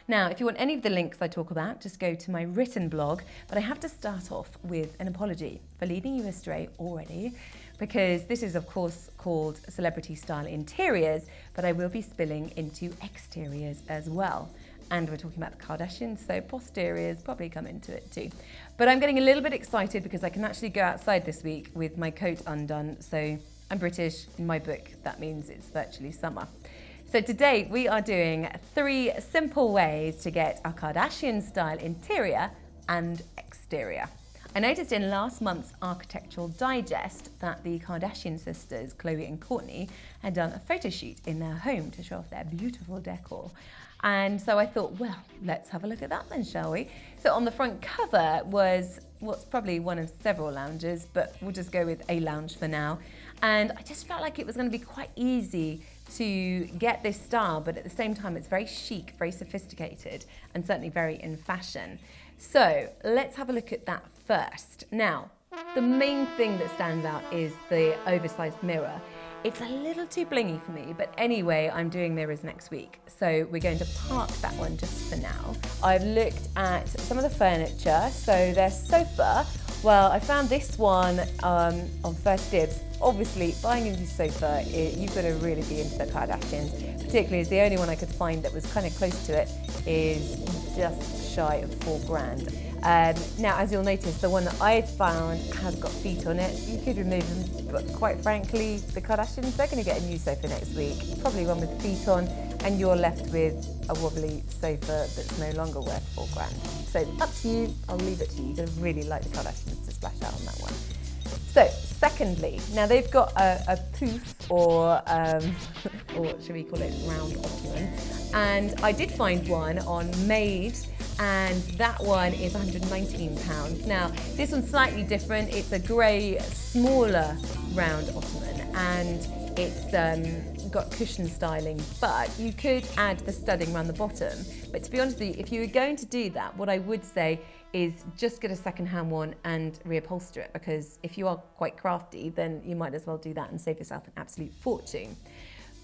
Now, if you want any of the links I talk about, just go to my written blog. But I have to start off with an apology for leading you astray already, because this is, of course, called Celebrity Style Interiors, but I will be spilling into exteriors as well. And we're talking about the Kardashians, so posteriors probably come into it too. But I'm getting a little bit excited because I can actually go outside this week with my coat undone. So I'm British. In my book, that means it's virtually summer. So today we are doing 3 simple ways to get a Kardashian style interior and exterior. I noticed in last month's Architectural Digest that the Kardashian sisters, Khloe and Kourtney, had done a photo shoot in their home to show off their beautiful decor. And so I thought, well, let's have a look at that then, shall we? So on the front cover was what's probably one of several lounges, but we'll just go with a lounge for now. And I just felt like it was going to be quite easy to get this style, but at the same time, it's very chic, very sophisticated, and certainly very in fashion. So let's have a look at that first. Now, the main thing that stands out is the oversized mirror. It's a little too blingy for me, but anyway, I'm doing mirrors next week. So we're going to park that one just for now. I've looked at some of the furniture. So their sofa, well, I found this one on First Dibs. Obviously, buying a new sofa, you've got to really be into the Kardashians, particularly as the only one I could find that was kind of close to it is just shy of £4,000. Now, as you'll notice, the one that I found has got feet on it. You could remove them, but quite frankly, the Kardashians, they're going to get a new sofa next week, probably one with feet on, and you're left with a wobbly sofa that's no longer worth £4,000. So up to you, I'll leave it to you. You're going to really like the Kardashians to splash out on that one. So, secondly, now they've got a poof or should we call it round ottoman, and I did find one on Made, and that one is £119. Now, this one's slightly different. It's a grey, smaller round ottoman, and it's got cushion styling, but you could add the studding around the bottom. But to be honest with you, if you were going to do that, what I would say is just get a second-hand one and reupholster it, because if you are quite crafty, then you might as well do that and save yourself an absolute fortune.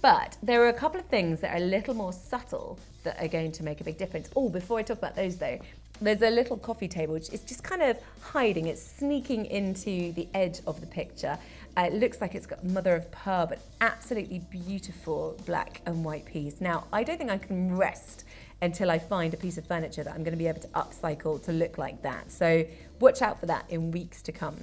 But there are a couple of things that are a little more subtle that are going to make a big difference. Oh, before I talk about those though, there's a little coffee table which is just kind of hiding. It's sneaking into the edge of the picture. It looks like it's got mother of pearl, but absolutely beautiful black and white piece. Now, I don't think I can rest until I find a piece of furniture that I'm going to be able to upcycle to look like that. So watch out for that in weeks to come.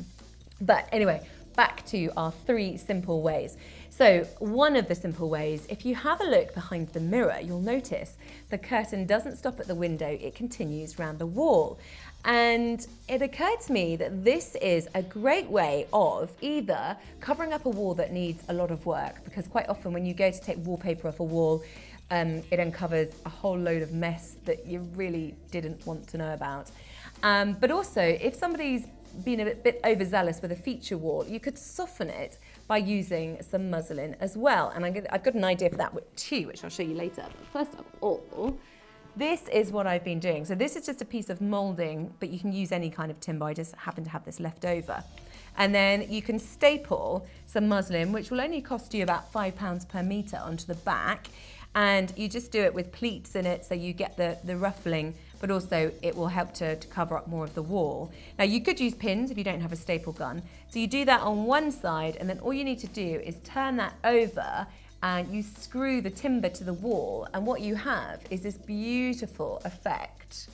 But anyway, back to our 3 simple ways. So one of the simple ways, if you have a look behind the mirror, you'll notice the curtain doesn't stop at the window, it continues round the wall. And it occurred to me that this is a great way of either covering up a wall that needs a lot of work, because quite often when you go to take wallpaper off a wall, it uncovers a whole load of mess that you really didn't want to know about. But also, if somebody's been a bit overzealous with a feature wall, you could soften it by using some muslin as well. And I've got an idea for that too, which I'll show you later. But first of all, this is what I've been doing. So this is just a piece of moulding, but you can use any kind of timber. I just happen to have this left over. And then you can staple some muslin, which will only cost you about £5 per metre onto the back. And you just do it with pleats in it, so you get the ruffling, but also it will help to cover up more of the wall. Now, you could use pins if you don't have a staple gun. So you do that on one side, and then all you need to do is turn that over and you screw the timber to the wall, and what you have is this beautiful effect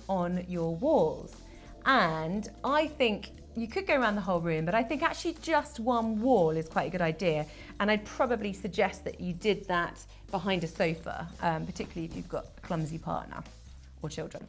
on your walls. And I think you could go around the whole room, but I think actually just one wall is quite a good idea. And I'd probably suggest that you did that behind a sofa, particularly if you've got a clumsy partner or children.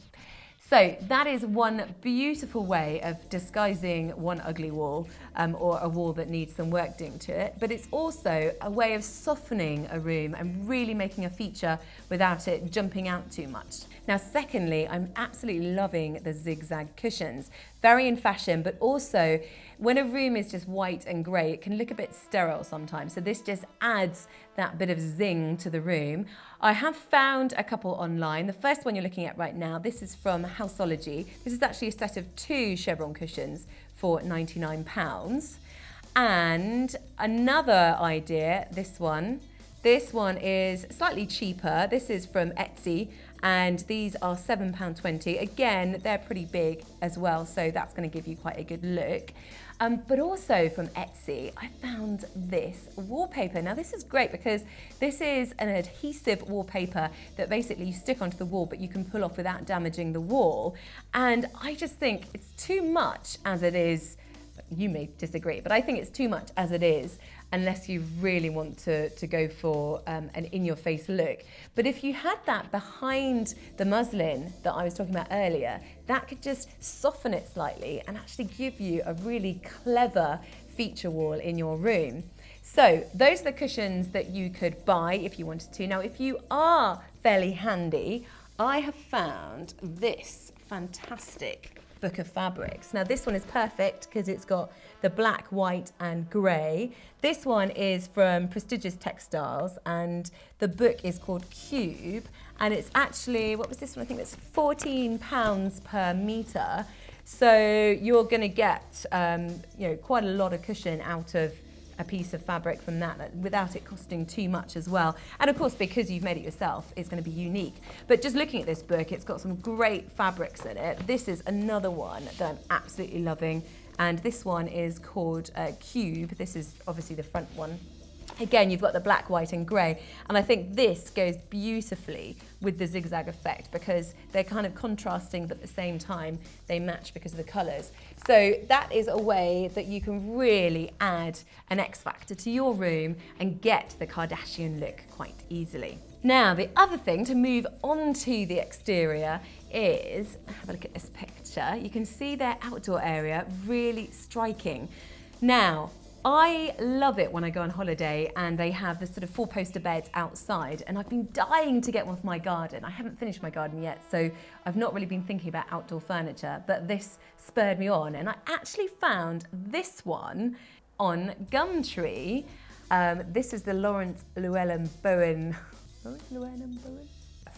So that is one beautiful way of disguising one ugly wall, or a wall that needs some work doing to it. But it's also a way of softening a room and really making a feature without it jumping out too much. Now, secondly, I'm absolutely loving the zigzag cushions. Very in fashion, but also when a room is just white and grey, it can look a bit sterile sometimes. So this just adds that bit of zing to the room. I have found a couple online. The first one you're looking at right now, this is from Houseology. This is actually a set of 2 chevron cushions for £99. And another idea, this one is slightly cheaper. This is from Etsy, and these are £7.20. Again, they're pretty big as well, so that's going to give you quite a good look. But also from Etsy, I found this wallpaper. Now this is great because this is an adhesive wallpaper that basically you stick onto the wall, but you can pull off without damaging the wall. And I just think it's too much as it is. You may disagree, but I think it's too much as it is, unless you really want to go for an in-your-face look. But if you had that behind the muslin that I was talking about earlier, that could just soften it slightly and actually give you a really clever feature wall in your room. So those are the cushions that you could buy if you wanted to. Now, if you are fairly handy, I have found this fantastic book of fabrics. Now this one is perfect because it's got the black, white and grey. This one is from Prestigious Textiles and the book is called Cube, and it's actually, what was this one? I think it's £14 per metre. So you're going to get quite a lot of cushion out of a piece of fabric from that without it costing too much as well. And of course, because you've made it yourself, it's going to be unique. But just looking at this book, it's got some great fabrics in it. This is another one that I'm absolutely loving. And this one is called Cube. This is obviously the front one. Again, you've got the black, white and grey. And I think this goes beautifully with the zigzag effect because they're kind of contrasting, but at the same time, they match because of the colours. So that is a way that you can really add an X factor to your room and get the Kardashian look quite easily. Now, the other thing to move on to the exterior is, have a look at this picture. You can see their outdoor area, really striking. Now, I love it when I go on holiday and they have this sort of 4-poster beds outside, and I've been dying to get one for my garden. I haven't finished my garden yet, so I've not really been thinking about outdoor furniture, but this spurred me on, and I actually found this one on Gumtree. This is the Lawrence Llewellyn Bowen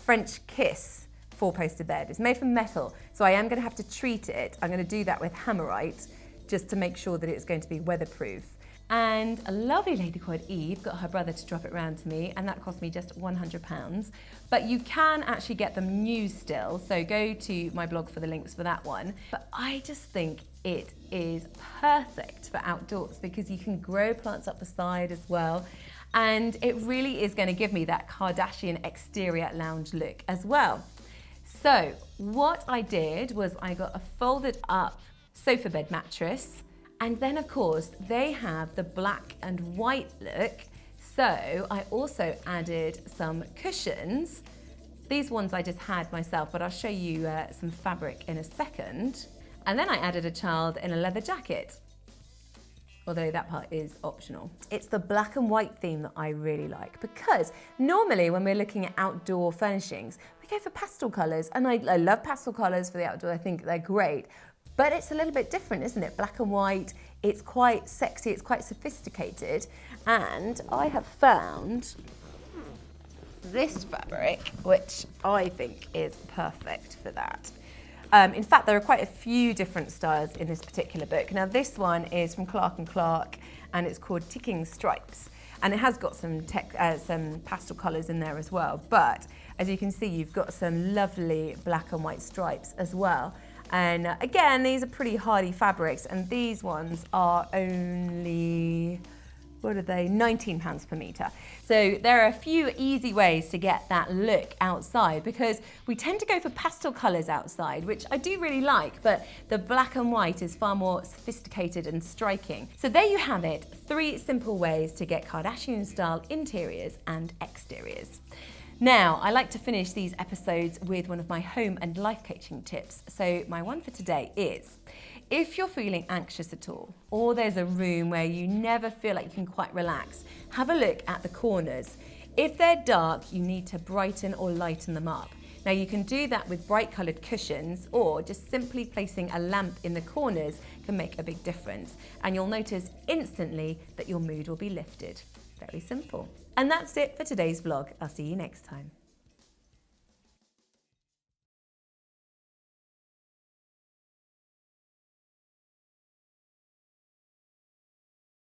French Kiss 4-poster bed. It's made from metal, so I am going to have to treat it. I'm going to do that with Hammerite, just to make sure that it's going to be weatherproof. And a lovely lady called Eve got her brother to drop it round to me, and that cost me just £100. But you can actually get them new still, so go to my blog for the links for that one. But I just think it is perfect for outdoors because you can grow plants up the side as well. And it really is going to give me that Kardashian exterior lounge look as well. So what I did was I got a folded up sofa bed mattress, and then of course they have the black and white look, so I also added some cushions. These ones I just had myself, but I'll show you some fabric in a second. And then I added a child in a leather jacket, although that part is optional. It's the black and white theme that I really like, because normally when we're looking at outdoor furnishings, we go for pastel colours, and I love pastel colours for the outdoor. I think they're great. But it's a little bit different, isn't it? Black and white, it's quite sexy, it's quite sophisticated. And I have found this fabric, which I think is perfect for that. In fact, there are quite a few different styles in this particular book. Now, this one is from Clark & Clark, and it's called Ticking Stripes. And it has got some pastel colours in there as well. But as you can see, you've got some lovely black and white stripes as well. And again, these are pretty hardy fabrics, and these ones are only, what are they, £19 per metre. So there are a few easy ways to get that look outside, because we tend to go for pastel colours outside, which I do really like, but the black and white is far more sophisticated and striking. So there you have it, 3 simple ways to get Kardashian style interiors and exteriors. Now, I like to finish these episodes with one of my home and life coaching tips. So my one for today is, if you're feeling anxious at all, or there's a room where you never feel like you can quite relax, have a look at the corners. If they're dark, you need to brighten or lighten them up. Now you can do that with bright coloured cushions, or just simply placing a lamp in the corners can make a big difference. And you'll notice instantly that your mood will be lifted. Very simple. And that's it for today's vlog. I'll see you next time.